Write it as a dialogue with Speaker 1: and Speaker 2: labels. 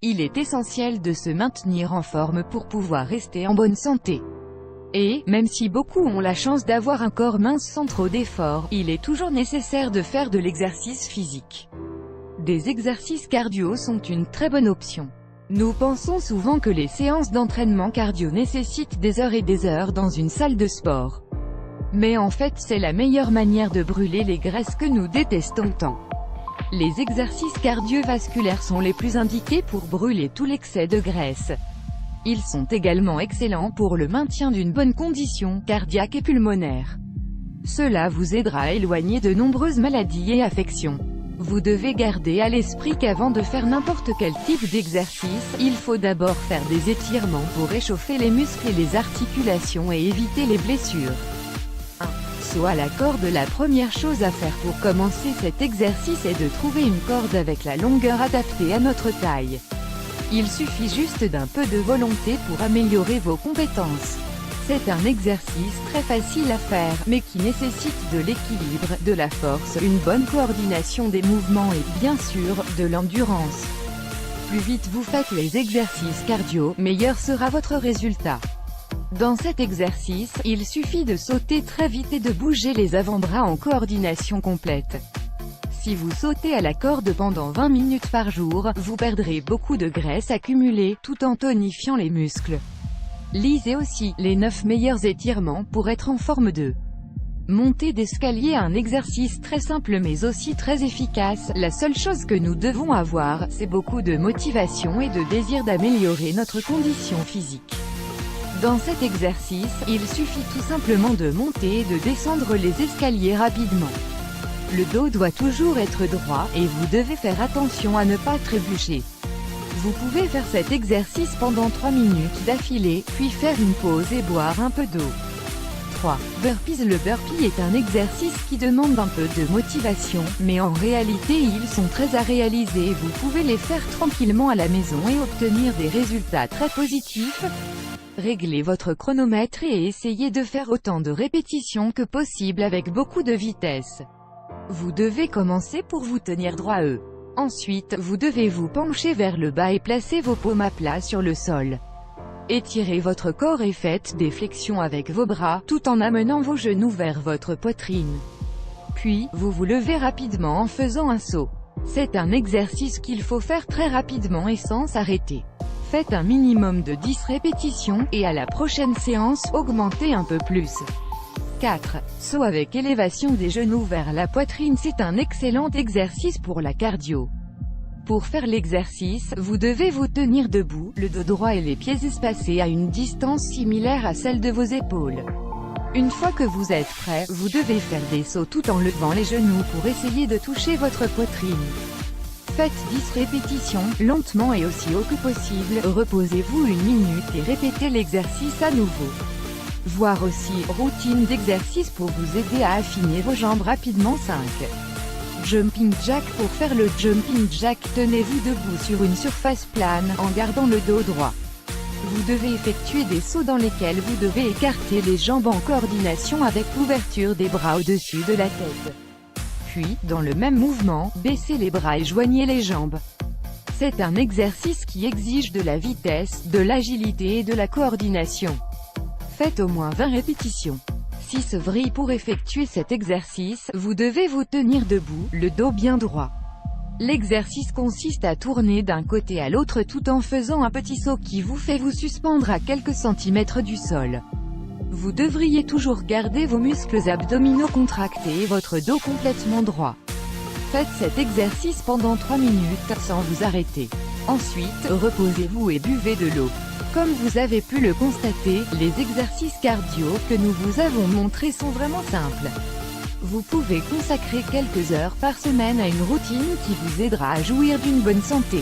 Speaker 1: Il est essentiel de se maintenir en forme pour pouvoir rester en bonne santé. Et, même si beaucoup ont la chance d'avoir un corps mince sans trop d'efforts, il est toujours nécessaire de faire de l'exercice physique. Des exercices cardio sont une très bonne option. Nous pensons souvent que les séances d'entraînement cardio nécessitent des heures et des heures dans une salle de sport. Mais en fait c'est la meilleure manière de brûler les graisses que nous détestons tant. Les exercices cardiovasculaires sont les plus indiqués pour brûler tout l'excès de graisse. Ils sont également excellents pour le maintien d'une bonne condition cardiaque et pulmonaire. Cela vous aidera à éloigner de nombreuses maladies et affections. Vous devez garder à l'esprit qu'avant de faire n'importe quel type d'exercice, il faut d'abord faire des étirements pour réchauffer les muscles et les articulations et éviter les blessures. 1. Saut à la corde. La première chose à faire pour commencer cet exercice est de trouver une corde avec la longueur adaptée à notre taille. Il suffit juste d'un peu de volonté pour améliorer vos compétences. C'est un exercice très facile à faire, mais qui nécessite de l'équilibre, de la force, une bonne coordination des mouvements et, bien sûr, de l'endurance. Plus vite vous faites les exercices cardio, meilleur sera votre résultat. Dans cet exercice, il suffit de sauter très vite et de bouger les avant-bras en coordination complète. Si vous sautez à la corde pendant 20 minutes par jour, vous perdrez beaucoup de graisse accumulée, tout en tonifiant les muscles. Lisez aussi les 9 meilleurs étirements pour être en forme de. Monter d'escalier, un exercice très simple mais aussi très efficace. La seule chose que nous devons avoir, c'est beaucoup de motivation et de désir d'améliorer notre condition physique. Dans cet exercice, il suffit tout simplement de monter et de descendre les escaliers rapidement. Le dos doit toujours être droit, et vous devez faire attention à ne pas trébucher. Vous pouvez faire cet exercice pendant 3 minutes d'affilée, puis faire une pause et boire un peu d'eau. 3. Burpees. Le burpee est un exercice qui demande un peu de motivation, mais en réalité ils sont très à réaliser et vous pouvez les faire tranquillement à la maison et obtenir des résultats très positifs. Réglez votre chronomètre et essayez de faire autant de répétitions que possible avec beaucoup de vitesse. Vous devez commencer pour vous tenir droit. Ensuite, vous devez vous pencher vers le bas et placer vos paumes à plat sur le sol. Étirez votre corps et faites des flexions avec vos bras, tout en amenant vos genoux vers votre poitrine. Puis, vous vous levez rapidement en faisant un saut. C'est un exercice qu'il faut faire très rapidement et sans s'arrêter. Faites un minimum de 10 répétitions, et à la prochaine séance, augmentez un peu plus. 4. Saut avec élévation des genoux vers la poitrine. C'est un excellent exercice pour la cardio. Pour faire l'exercice, vous devez vous tenir debout, le dos droit et les pieds espacés à une distance similaire à celle de vos épaules. Une fois que vous êtes prêt, vous devez faire des sauts tout en levant les genoux pour essayer de toucher votre poitrine. Faites 10 répétitions, lentement et aussi haut que possible. Reposez-vous 1 minute et répétez l'exercice à nouveau. Voir aussi, routine d'exercice pour vous aider à affiner vos jambes rapidement. 5. Jumping jack. Pour faire le jumping jack, tenez-vous debout sur une surface plane, en gardant le dos droit. Vous devez effectuer des sauts dans lesquels vous devez écarter les jambes en coordination avec l'ouverture des bras au-dessus de la tête. Puis, dans le même mouvement, baissez les bras et joignez les jambes. C'est un exercice qui exige de la vitesse, de l'agilité et de la coordination. Faites au moins 20 répétitions. 6 vrilles. Pour effectuer cet exercice, vous devez vous tenir debout, le dos bien droit. L'exercice consiste à tourner d'un côté à l'autre tout en faisant un petit saut qui vous fait vous suspendre à quelques centimètres du sol. Vous devriez toujours garder vos muscles abdominaux contractés et votre dos complètement droit. Faites cet exercice pendant 3 minutes, sans vous arrêter. Ensuite, reposez-vous et buvez de l'eau. Comme vous avez pu le constater, les exercices cardio que nous vous avons montrés sont vraiment simples. Vous pouvez consacrer quelques heures par semaine à une routine qui vous aidera à jouir d'une bonne santé.